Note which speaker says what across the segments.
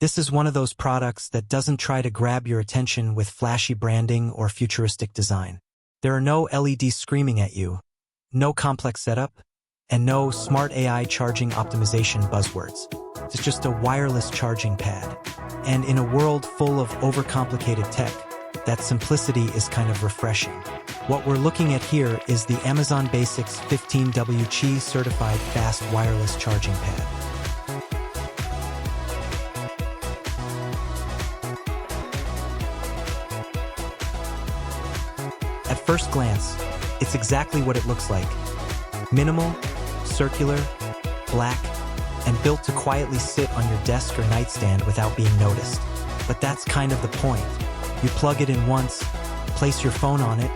Speaker 1: This is one of those products that doesn't try to grab your attention with flashy branding or futuristic design. There are no LEDs screaming at you, no complex setup, and no smart AI charging optimization buzzwords. It's just a wireless charging pad. And in a world full of overcomplicated tech, that simplicity is kind of refreshing. What we're looking at here is the Amazon Basics 15W Qi certified fast wireless charging pad. At first glance, it's exactly what it looks like. Minimal, circular, black, and built to quietly sit on your desk or nightstand without being noticed. But that's kind of the point. You plug it in once, place your phone on it,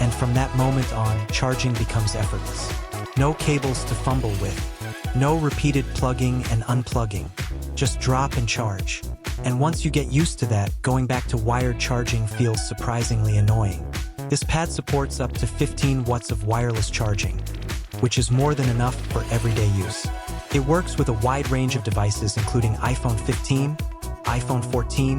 Speaker 1: and from that moment on, charging becomes effortless. No cables to fumble with, no repeated plugging and unplugging, just drop and charge. And once you get used to that, going back to wired charging feels surprisingly annoying. This pad supports up to 15 watts of wireless charging, which is more than enough for everyday use. It works with a wide range of devices including iPhone 15, iPhone 14,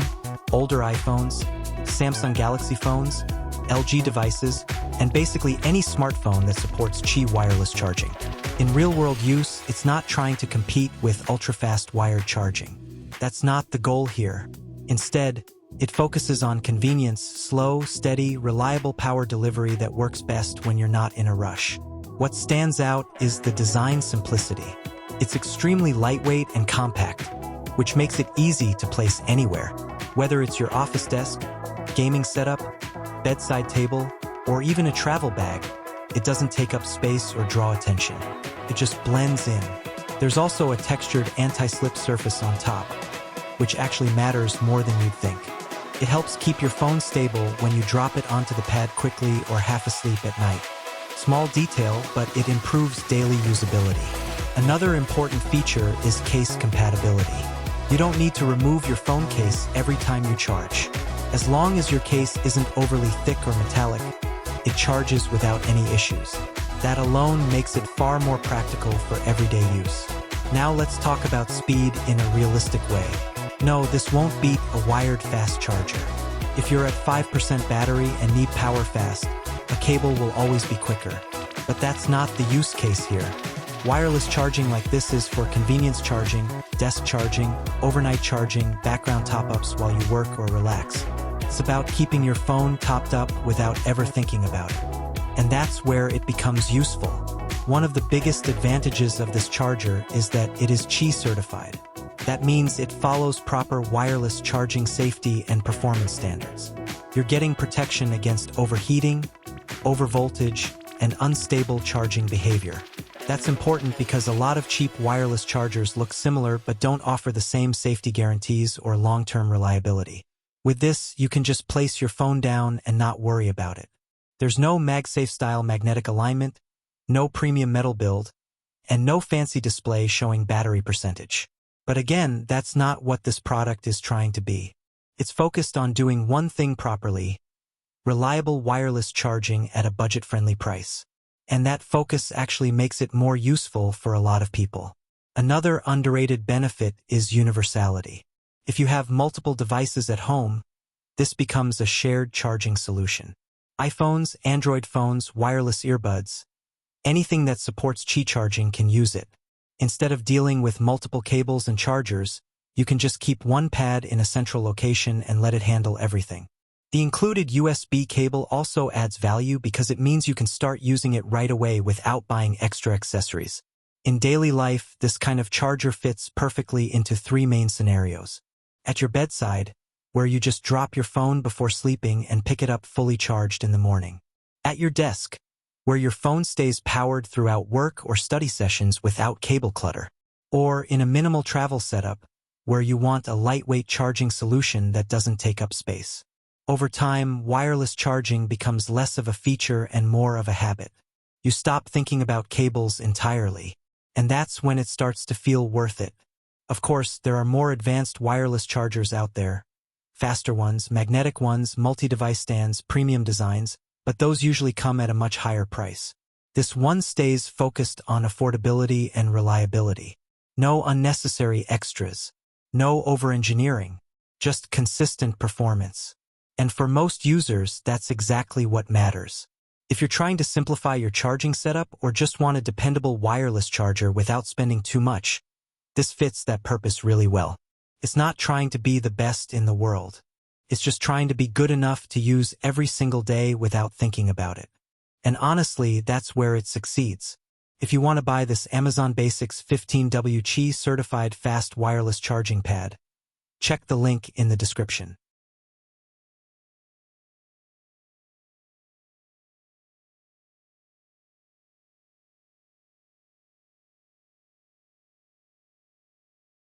Speaker 1: older iPhones, Samsung Galaxy phones, LG devices, and basically any smartphone that supports Qi wireless charging. In real-world use, it's not trying to compete with ultra-fast wired charging. That's not the goal here. Instead, it focuses on convenience, slow, steady, reliable power delivery that works best when you're not in a rush. What stands out is the design simplicity. It's extremely lightweight and compact, which makes it easy to place anywhere. Whether it's your office desk, gaming setup, bedside table, or even a travel bag, it doesn't take up space or draw attention. It just blends in. There's also a textured anti-slip surface on top, which actually matters more than you'd think. It helps keep your phone stable when you drop it onto the pad quickly or half asleep at night. Small detail, but it improves daily usability. Another important feature is case compatibility. You don't need to remove your phone case every time you charge. As long as your case isn't overly thick or metallic, it charges without any issues. That alone makes it far more practical for everyday use. Now let's talk about speed in a realistic way. No, this won't beat a wired fast charger. If you're at 5% battery and need power fast, a cable will always be quicker. But that's not the use case here. Wireless charging like this is for convenience charging, desk charging, overnight charging, background top-ups while you work or relax. It's about keeping your phone topped up without ever thinking about it. And that's where it becomes useful. One of the biggest advantages of this charger is that it is Qi certified. That means it follows proper wireless charging safety and performance standards. You're getting protection against overheating, overvoltage, and unstable charging behavior. That's important because a lot of cheap wireless chargers look similar but don't offer the same safety guarantees or long-term reliability. With this, you can just place your phone down and not worry about it. There's no MagSafe-style magnetic alignment, no premium metal build, and no fancy display showing battery percentage. But again, that's not what this product is trying to be. It's focused on doing one thing properly: reliable wireless charging at a budget-friendly price. And that focus actually makes it more useful for a lot of people. Another underrated benefit is universality. If you have multiple devices at home, this becomes a shared charging solution. iPhones, Android phones, wireless earbuds, anything that supports Qi charging can use it. Instead of dealing with multiple cables and chargers, you can just keep one pad in a central location and let it handle everything. The included USB cable also adds value because it means you can start using it right away without buying extra accessories. In daily life, this kind of charger fits perfectly into three main scenarios. At your bedside, where you just drop your phone before sleeping and pick it up fully charged in the morning. At your desk, where your phone stays powered throughout work or study sessions without cable clutter. Or in a minimal travel setup, where you want a lightweight charging solution that doesn't take up space. Over time, wireless charging becomes less of a feature and more of a habit. You stop thinking about cables entirely, and that's when it starts to feel worth it. Of course, there are more advanced wireless chargers out there. Faster ones, magnetic ones, multi-device stands, premium designs, but those usually come at a much higher price. This one stays focused on affordability and reliability. No unnecessary extras. No over-engineering, just consistent performance. And for most users, that's exactly what matters. If you're trying to simplify your charging setup or just want a dependable wireless charger without spending too much, this fits that purpose really well. It's not trying to be the best in the world. It's just trying to be good enough to use every single day without thinking about it. And honestly, that's where it succeeds. If you want to buy this Amazon Basics 15W Qi certified fast wireless charging pad, check the link in the description.